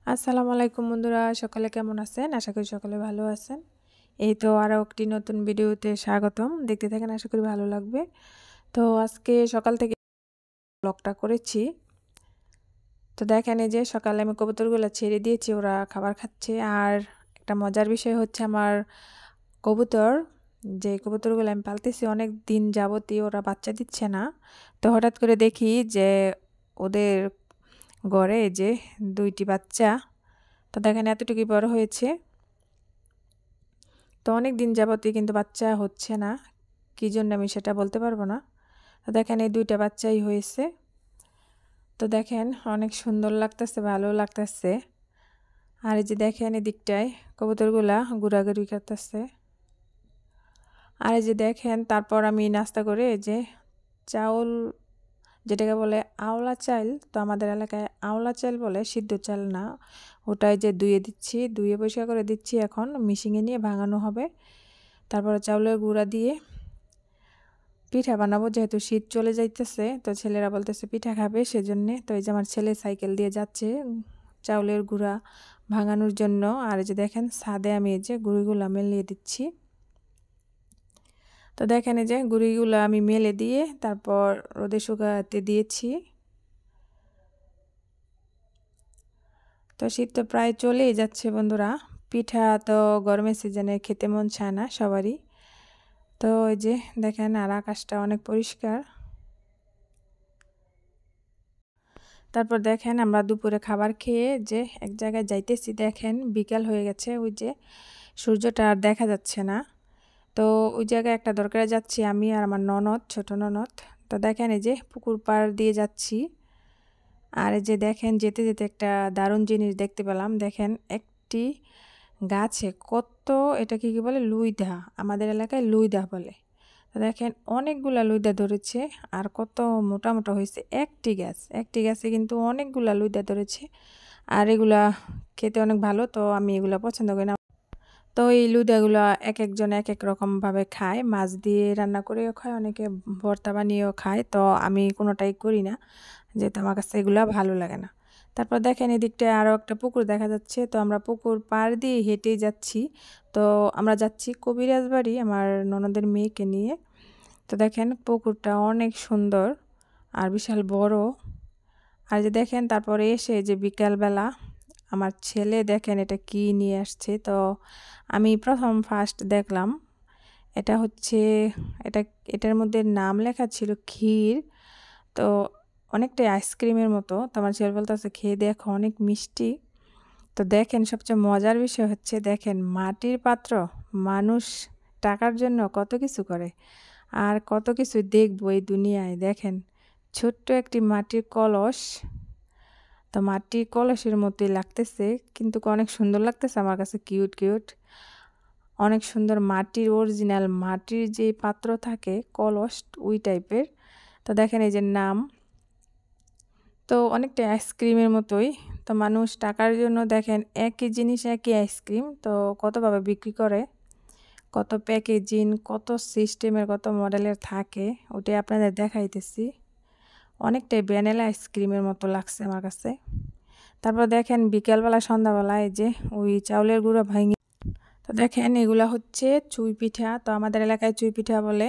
আসসালামু আলাইকুম বন্ধুরা, সকালে কেমন আছেন? আশা করি সকালে ভালো আছেন। এই তো আরও একটি নতুন ভিডিওতে স্বাগতম। দেখতে থাকেন, আশা করি ভালো লাগবে। তো আজকে সকাল থেকে ব্লগটা করেছি। তো দেখেন, এই যে সকালে আমি কবুতরগুলো ছেড়ে দিয়েছি, ওরা খাবার খাচ্ছে। আর একটা মজার বিষয় হচ্ছে, আমার কবুতর, যে কবুতরগুলো আমি পালতেছি অনেক দিন যাবতই, ওরা বাচ্চা দিচ্ছে না। তো হঠাৎ করে দেখি যে ওদের ঘরে যে 2টি বাচ্চা। তো দেখেন এতটুকুই বড় হয়েছে। তো অনেক দিন যাবতই কিন্তু বাচ্চা হচ্ছে না, কী জন্য আমি সেটা বলতে পারবো না। তো দেখেন এই 2টা বাচ্চাই হয়েছে। তো দেখেন অনেক সুন্দর লাগতেছে, ভালো লাগতেছে। আর এই যে দেখেন এদিকটায় কবুতরগুলা ঘোরাঘুরি করতেছে। আর এই যে দেখেন, তারপর আমি নাস্তা করে এই যে চাউল, যেটাকে বলে আওলা চাল, তো আমাদের এলাকায় আওলা চাল বলে, সিদ্ধ চাল না, ওটাই যে ধুয়ে দিচ্ছি, ধুয়ে পরিষ্কার করে দিচ্ছি। এখন মিশিংয়ে নিয়ে ভাঙানো হবে। তারপরে চাউলের গুঁড়া দিয়ে পিঠা বানাবো, যেহেতু শীত চলে যাইতেছে। তো ছেলেরা বলতেছে পিঠা খাবে, সেজন্যে। তো এই যে আমার ছেলে সাইকেল দিয়ে যাচ্ছে চাউলের গুঁড়া ভাঙানোর জন্য। আর এই যে দেখেন ছাদে আমি এই যে গুঁড়িগুলো মেলিয়ে দিচ্ছি। তো দেখেন এই যে গুঁড়িগুলো আমি মেলে দিয়ে তারপর রোদে শুকাতে দিয়েছি। তো শীত তো প্রায় চলেই যাচ্ছে বন্ধুরা। পিঠা তো গরমের সিজনে খেতে মন চায় না সবারই। তো এই যে দেখেন, আর আকাশটা অনেক পরিষ্কার। তারপর দেখেন আমরা দুপুরে খাবার খেয়ে যে এক জায়গায় যাইতেছি, দেখেন বিকাল হয়ে গেছে, ওই যে সূর্যটা আর দেখা যাচ্ছে না। তো ওই জায়গায় একটা দরকারে যাচ্ছি আমি আর আমার ননদ, ছোট ননদ। তো দেখেন এই যে পুকুর পাড় দিয়ে যাচ্ছি। আর এই যে দেখেন যেতে যেতে একটা দারুণ জিনিস দেখতে পেলাম। দেখেন একটি গাছে কত, এটা কি বলে, লুইদা, আমাদের এলাকায় লুইদা বলে। তো দেখেন অনেকগুলা লুইদা ধরেছে, আর কত মোটা মোটা হয়েছে। একটি গাছে কিন্তু অনেকগুলা লুইদা ধরেছে। আর এগুলা খেতে অনেক ভালো, তো আমি এগুলা পছন্দ করি না। তো এই লুইদাগুলা এক একজন এক এক রকমভাবে খায়, মাছ দিয়ে রান্না করেও খায়, অনেকে ভর্তা বানিয়েও খায়। তো আমি কোনোটাই করি না, যেহেতু আমার কাছে এগুলা ভালো লাগে না। তারপর দেখেন এদিকটায় আরও একটা পুকুর দেখা যাচ্ছে। তো আমরা পুকুর পাড় দিয়ে হেঁটেই যাচ্ছি। তো আমরা যাচ্ছি কবিরাজ বাড়ি আমার ননদের মেয়েকে নিয়ে। তো দেখেন পুকুরটা অনেক সুন্দর আর বিশাল বড়। আর যে দেখেন তারপরে এসে যে বিকালবেলা আমার ছেলে দেখেন এটা কি নিয়ে আসছে। তো আমি ফার্স্ট দেখলাম, এটা হচ্ছে, এটা এটার মধ্যে নাম লেখা ছিল ক্ষীর। তো অনেকটাই আইসক্রিমের মতো। তো আমার ছেলে বলতেছে খেয়ে দেখো, অনেক মিষ্টি। তো দেখেন সবচেয়ে মজার বিষয় হচ্ছে, দেখেন মাটির পাত্র, মানুষ টাকার জন্য কত কিছু করে আর কত কিছু দেখবো এই দুনিয়ায়। দেখেন ছোট্ট একটি মাটির কলস, তো মাটির কলসের মতোই লাগতেছে, কিন্তু অনেক সুন্দর লাগতেছে আমার কাছে, কিউট কিউট, অনেক সুন্দর। মাটির অরিজিনাল মাটির যে পাত্র থাকে, কলস, ওই টাইপের। তো দেখেন এই যে নাম, তো অনেকটা আইসক্রিমের মতোই। তো মানুষ টাকার জন্য দেখেন একই জিনিস, একই আইসক্রিম, তো কতভাবে বিক্রি করে, কত প্যাকেজিং, কত সিস্টেমের, কত মডেলের থাকে, ওটাই আপনাদের দেখাইতেছি। অনেকটাই ভ্যানিলা আইসক্রিমের মতো লাগছে আমার কাছে। তারপর দেখেন বিকেলবেলা সন্ধ্যাবেলা এই যে ওই চাউলের গুঁড়ো ভাঙি। তো দেখেন এগুলা হচ্ছে চুই পিঠা, তো আমাদের এলাকায় চুই পিঠা বলে।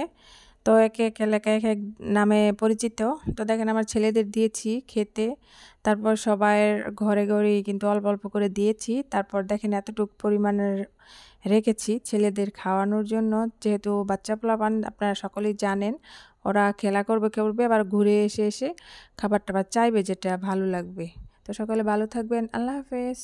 তো এক এক এলাকায় এক এক নামে পরিচিত। তো দেখেন আমার ছেলেদের দিয়েছি খেতে। তারপর সবার ঘরে ঘরেই কিন্তু অল্প অল্প করে দিয়েছি। তারপর দেখেন এতটুকু পরিমাণের রেখেছি ছেলেদের খাওয়ানোর জন্য, যেহেতু বাচ্চা পোলাপান আপনারা সকলেই জানেন, ওরা খেলা করবে করবে আবার ঘুরে এসে এসে খাবার টাবার চাইবে, যেটা ভালো লাগবে। তো সকলে ভালো থাকবেন, আল্লাহ হাফেজ।